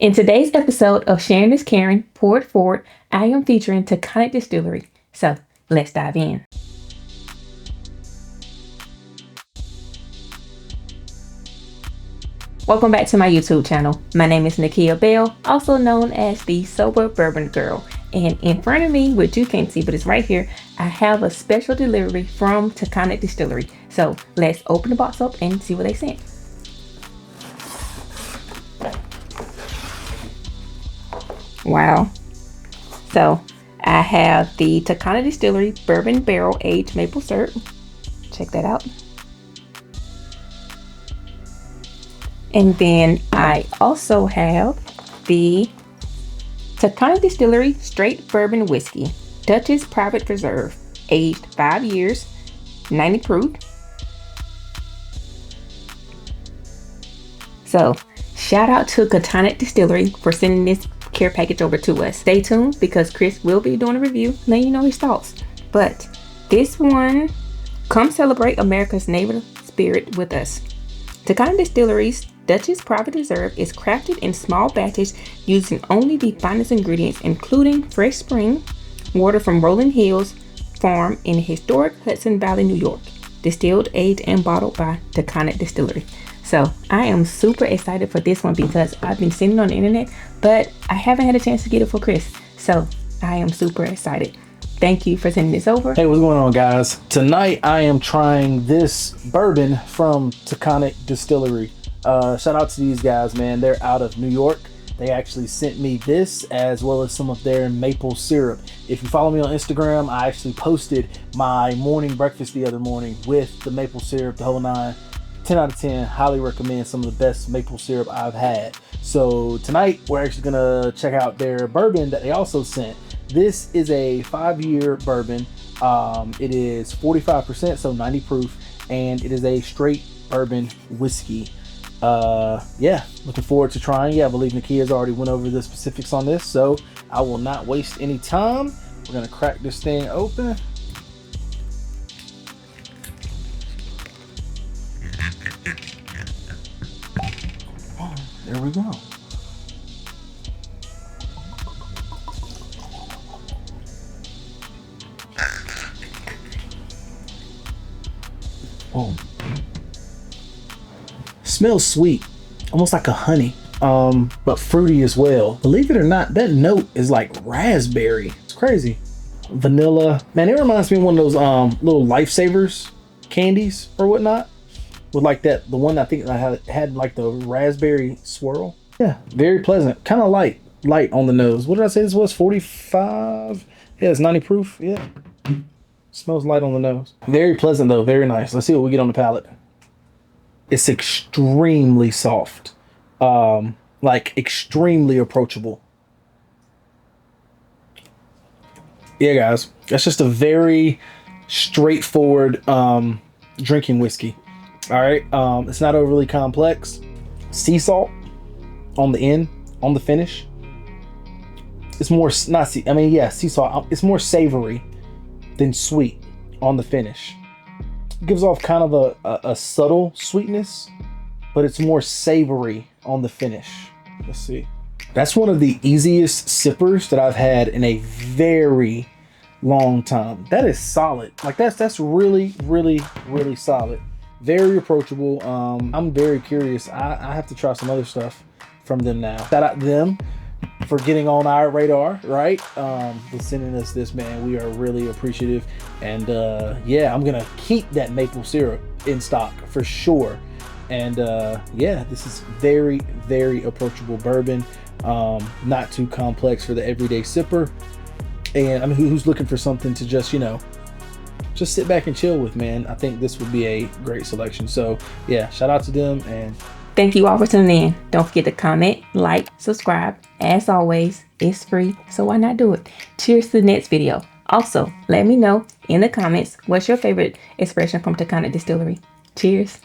In today's episode of Sharing is Caring, Poured Forward, I am featuring Taconic Distillery. So let's dive in. Welcome back to my YouTube channel. My name is Nakia Bell, also known as the Sober Bourbon Girl. And in front of me, which you can't see, but it's right here, I have a special delivery from Taconic Distillery. So let's open the box up and see what they sent. Wow. So I have the Taconic Distillery Bourbon Barrel Aged Maple Syrup. Check that out. And then I also have the Taconic Distillery Straight Bourbon Whiskey, Dutchess Private Reserve, aged 5 years, 90 proof. So shout out to Taconic Distillery for sending this care package over to us. Stay tuned because Chris will be doing a review, letting you know his thoughts. But this one, come celebrate America's native spirit with us. Taconic Distillery's Dutchess Private Reserve is crafted in small batches using only the finest ingredients, including fresh spring water from Rolling Hills Farm in historic Hudson Valley, New York. Distilled, aged, and bottled by Taconic Distillery. So I am super excited for this one because I've been seeing it on the internet, but I haven't had a chance to get it for Chris. So I am super excited. Thank you for sending this over. Hey, what's going on, guys? Tonight I am trying this bourbon from Taconic Distillery. Shout out to these guys, man. They're out of New York. They actually sent me this as well as some of their maple syrup. If you follow me on Instagram, I actually posted my morning breakfast the other morning with the maple syrup, the whole nine. 10 out of 10, highly recommend. Some of the best maple syrup I've had. So tonight we're actually gonna check out their bourbon that they also sent. This is a 5-year bourbon. It is 45%, so 90 proof, and it is a straight bourbon whiskey. Yeah, looking forward to trying it. I believe Nakia's already went over the specifics on this, so I will not waste any time. We're gonna crack this thing open. There we go. Oh, smells sweet, almost like a honey, but fruity as well. Believe it or not, that note is like raspberry. It's crazy. Vanilla, man, it reminds me of one of those little lifesavers candies or whatnot, with like that, the one I think I had like the raspberry swirl. Yeah, very pleasant, kind of light on the nose. What did I say this was? 45? Yeah, it's 90 proof. Yeah, smells light on the nose. Very pleasant though, very nice. Let's see what we get on the palate. It's extremely soft, like extremely approachable. Yeah, guys, that's just a very straightforward drinking whiskey. All right, it's not overly complex. Sea salt on the end, on the finish. It's more not sea. I mean, yeah, sea salt. It's more savory than sweet on the finish. It gives off kind of a subtle sweetness, but it's more savory on the finish. Let's see. That's one of the easiest sippers that I've had in a very long time. That is solid. Like that's really, really, really solid. Very approachable. I'm very curious. I have to try some other stuff from them now. Shout out to them for getting on our radar, right? For sending us this, man. We are really appreciative. And yeah, I'm gonna keep that maple syrup in stock for sure. And yeah, this is very, very approachable bourbon. Not too complex for the everyday sipper. And I mean, who's looking for something to just, just sit back and chill with, man. I think this would be a great selection. So yeah, shout out to them. And thank you all for tuning in. Don't forget to comment, like, subscribe. As always, it's free, so why not do it? Cheers to the next video. Also, let me know in the comments what's your favorite expression from Taconic Distillery. Cheers.